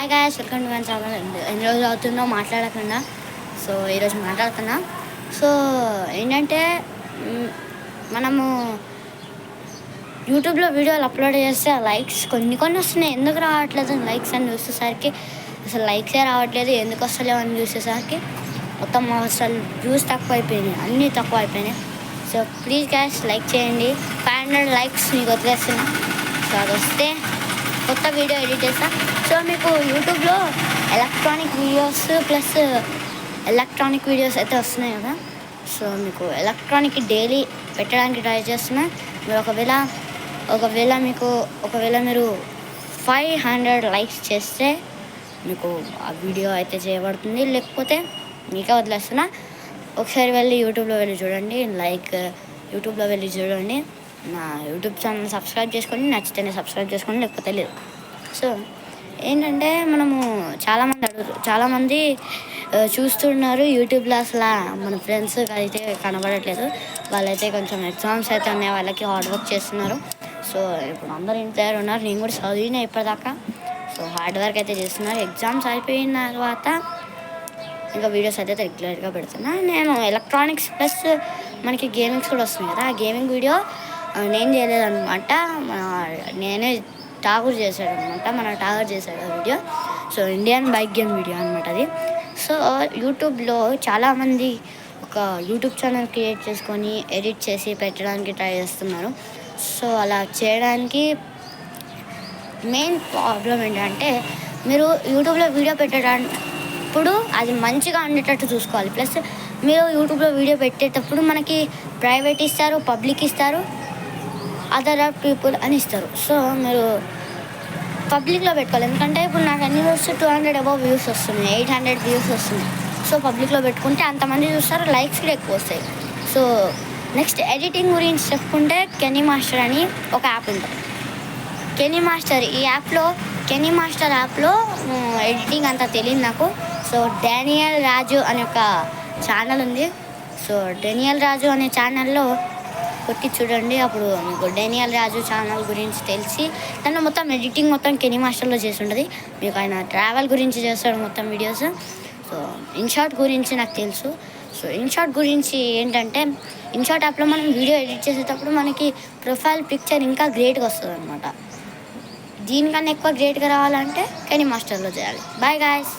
Hi guys, welcome to my channel. ఎన్ని రోజులు అవుతుందో మాట్లాడకుండా, సో ఈరోజు మాట్లాడుతున్నా. సో ఏంటంటే మనము యూట్యూబ్లో వీడియోలు అప్లోడ్ చేస్తే లైక్స్ కొన్ని వస్తున్నాయి. ఎందుకు రావట్లేదు లైక్స్ అని చూసేసరికి అసలు లైక్సే రావట్లేదు. ఎందుకు వస్తలేవు అని చూసేసరికి మొత్తం అసలు వ్యూస్ తక్కువ అయిపోయినాయి, అన్నీ తక్కువ అయిపోయినాయి. సో ప్లీజ్ గాయ్స్ లైక్ చేయండి. 500 లైక్స్ మీకు వదిలేస్తున్నా. సో అది వస్తే కొత్త వీడియో ఎడిట్ చేస్తా. సో మీకు యూట్యూబ్లో ఎలక్ట్రానిక్ వీడియోస్ అయితే వస్తున్నాయి కదా. సో మీకు ఎలక్ట్రానిక్ డైలీ పెట్టడానికి ట్రై చేస్తున్నా. మీరు ఒకవేళ మీరు 500 లైక్స్ చేస్తే మీకు ఆ వీడియో అయితే చేయబడుతుంది, లేకపోతే మీకే వదిలేస్తున్నా. ఒకసారి యూట్యూబ్లో వెళ్ళి చూడండి. యూట్యూబ్లో వెళ్ళి చూడండి. నా యూట్యూబ్ ఛానల్ సబ్స్క్రైబ్ చేసుకోండి. నచ్చితేనే సబ్స్క్రైబ్ చేసుకోండి, లేకపోతే లేదు. సో ఏంటంటే మనము చాలామంది చూస్తున్నారు యూట్యూబ్లో. అసలు మన ఫ్రెండ్స్ అయితే కనబడట్లేదు. వాళ్ళైతే కొంచెం ఎగ్జామ్స్ అయితే ఉన్నాయి, వాళ్ళకి హార్డ్ వర్క్ చేస్తున్నారు. సో ఇప్పుడు అందరు ఇంటి దగ్గర ఉన్నారు. నేను కూడా చదివిన ఇప్పటిదాకా. సో హార్డ్ వర్క్ అయితే చేస్తున్నారు. ఎగ్జామ్స్ అయిపోయిన తర్వాత ఇంకా వీడియోస్ అయితే రెగ్యులర్గా పెడుతున్నా. నేను ఎలక్ట్రానిక్స్ ప్లస్ మనకి గేమింగ్స్ కూడా వస్తున్నాయి కదా. ఆ గేమింగ్ వీడియో నేను చేయలేదన్నమాట, నేనే ఠాగూర్ చేశాడు ఆ video. So Indian bike game video అనమాట అది. సో యూట్యూబ్లో చాలామంది ఒక యూట్యూబ్ ఛానల్ క్రియేట్ చేసుకొని ఎడిట్ చేసి పెట్టడానికి ట్రై చేస్తున్నారు. సో అలా చేయడానికి మెయిన్ ప్రాబ్లం ఏంటంటే, మీరు యూట్యూబ్లో వీడియో పెట్టేటప్పుడు అది మంచిగా ఉండేటట్టు చూసుకోవాలి. ప్లస్ మీరు యూట్యూబ్లో వీడియో పెట్టేటప్పుడు మనకి ప్రైవేట్ ఇస్తారు, పబ్లిక్ ఇస్తారు, అదర్ పీపుల్ అని ఇస్తారు. సో మీరు పబ్లిక్లో పెట్టుకోవాలి. ఎందుకంటే ఇప్పుడు నాకు అన్ని వ్యూస్ 200 అబవ్ వ్యూస్ వస్తున్నాయి, 800 వ్యూస్ వస్తున్నాయి. సో పబ్లిక్లో పెట్టుకుంటే అంతమంది చూస్తారు, లైక్స్ కూడా ఎక్కువ వస్తాయి. సో నెక్స్ట్ ఎడిటింగ్ గురించి చెప్పుకుంటే కెనీ మాస్టర్ అని ఒక యాప్ ఉంటుంది. కెనీ మాస్టర్ యాప్లో ఎడిటింగ్ అంతా తెలియదు నాకు. సో డానియల్ రాజు అనే ఒక ఛానల్ ఉంది. సో డానియల్ రాజు అనే ఛానల్లో కొట్టి చూడండి. అప్పుడు మీకు డానియల్ రాజు ఛానల్ గురించి తెలిసి తను మొత్తం ఎడిటింగ్ కెనీ మాస్టర్లో చేసి ఉంటుంది. మీకు ఆయన ట్రావెల్ గురించి చేస్తాడు మొత్తం వీడియోస్. సో ఇన్షార్ట్ గురించి నాకు తెలుసు. సో ఇన్షార్ట్ గురించి ఏంటంటే, ఇన్షార్ట్ యాప్లో మనం వీడియో ఎడిట్ చేసేటప్పుడు మనకి ప్రొఫైల్ పిక్చర్ ఇంకా గ్రేట్గా వస్తుంది అనమాట. దీనికన్నా ఎక్కువ గ్రేట్గా రావాలంటే కెనీ మాస్టర్లో చేయాలి. Bye guys.